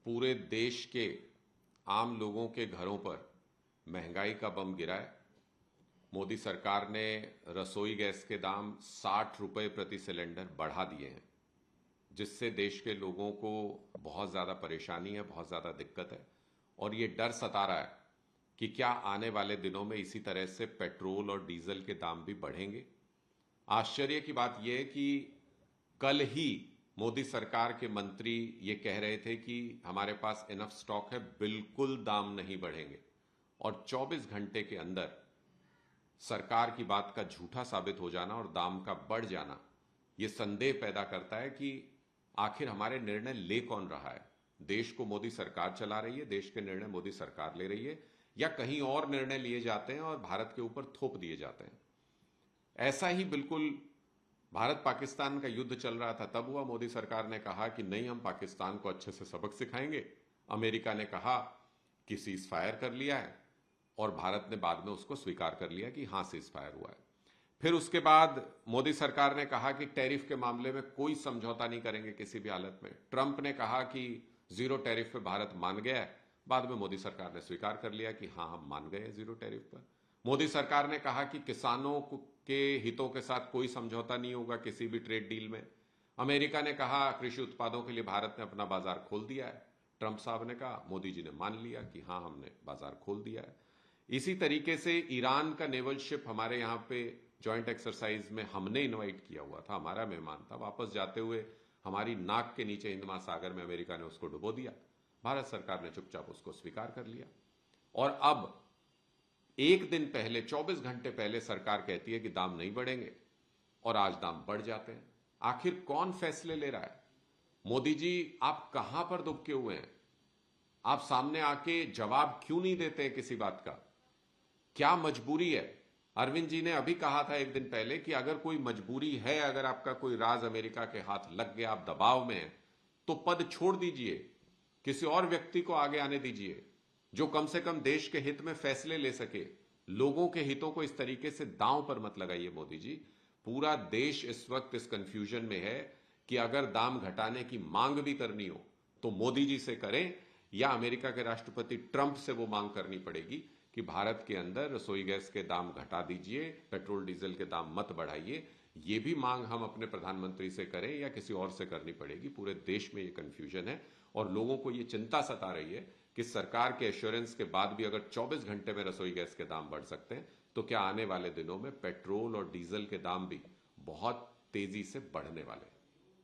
पूरे देश के आम लोगों के घरों पर महंगाई का बम गिरा है। मोदी सरकार ने रसोई गैस के दाम 60 रुपए प्रति सिलेंडर बढ़ा दिए हैं, जिससे देश के लोगों को बहुत ज़्यादा परेशानी है, बहुत ज़्यादा दिक्कत है। और ये डर सता रहा है कि क्या आने वाले दिनों में इसी तरह से पेट्रोल और डीजल के दाम भी बढ़ेंगे। आश्चर्य की बात यह है कि कल ही मोदी सरकार के मंत्री ये कह रहे थे कि हमारे पास इनफ स्टॉक है, बिल्कुल दाम नहीं बढ़ेंगे। और 24 घंटे के अंदर सरकार की बात का झूठा साबित हो जाना और दाम का बढ़ जाना, ये संदेह पैदा करता है कि आखिर हमारे निर्णय ले कौन रहा है। देश को मोदी सरकार चला रही है, देश के निर्णय मोदी सरकार ले रही है, या कहीं और निर्णय लिए जाते हैं और भारत के ऊपर थोप दिए जाते हैं। ऐसा ही बिल्कुल भारत पाकिस्तान का युद्ध चल रहा था, तब हुआ। मोदी सरकार ने कहा कि नहीं, हम पाकिस्तान को अच्छे से सबक सिखाएंगे। अमेरिका ने कहा कि सीज फायर कर लिया है, और भारत ने बाद में उसको स्वीकार कर लिया कि हां, सीज फायर हुआ है। फिर उसके बाद मोदी सरकार ने कहा कि टैरिफ के मामले में कोई समझौता नहीं करेंगे किसी भी हालत में। ट्रंप ने कहा कि जीरो टैरिफ पे भारत मान गया है, बाद में मोदी सरकार ने स्वीकार कर लिया कि हां, हम मान गए जीरो टैरिफ पर। मोदी सरकार ने कहा कि किसानों के हितों के साथ कोई समझौता नहीं होगा किसी भी ट्रेड डील में। अमेरिका ने कहा कृषि उत्पादों के लिए भारत ने अपना बाजार खोल दिया है। ट्रंप साहब ने कहा, मोदी जी ने मान लिया कि हां, हमने बाजार खोल दिया है। इसी तरीके से ईरान का नेवल शिप हमारे यहां पे जॉइंट एक्सरसाइज में हमने इनवाइट किया हुआ था, हमारा मेहमान था, वापस जाते हुए हमारी नाक के नीचे हिंद महासागर में अमेरिका ने उसको डुबो दिया। भारत सरकार ने चुपचाप उसको स्वीकार कर लिया। और अब एक दिन पहले, 24 घंटे पहले सरकार कहती है कि दाम नहीं बढ़ेंगे, और आज दाम बढ़ जाते हैं। आखिर कौन फैसले ले रहा है? मोदी जी, आप कहां पर दुबके हुए हैं? आप सामने आके जवाब क्यों नहीं देते हैं किसी बात का? क्या मजबूरी है? अरविंद जी ने अभी कहा था एक दिन पहले कि अगर कोई मजबूरी है, अगर आपका कोई राज अमेरिका के हाथ लग गया, आप दबाव में हैं, तो पद छोड़ दीजिए, किसी और व्यक्ति को आगे आने दीजिए जो कम से कम देश के हित में फैसले ले सके। लोगों के हितों को इस तरीके से दांव पर मत लगाइए मोदी जी। पूरा देश इस वक्त इस कंफ्यूजन में है कि अगर दाम घटाने की मांग भी करनी हो तो मोदी जी से करें, या अमेरिका के राष्ट्रपति ट्रंप से वो मांग करनी पड़ेगी कि भारत के अंदर रसोई गैस के दाम घटा दीजिए, पेट्रोल डीजल के दाम मत बढ़ाइए। ये भी मांग हम अपने प्रधानमंत्री से करें या किसी और से करनी पड़ेगी। पूरे देश में ये कंफ्यूजन है और लोगों को ये चिंता सता रही है कि सरकार के एश्योरेंस के बाद भी अगर 24 घंटे में रसोई गैस के दाम बढ़ सकते हैं, तो क्या आने वाले दिनों में पेट्रोल और डीजल के दाम भी बहुत तेजी से बढ़ने वाले हैं।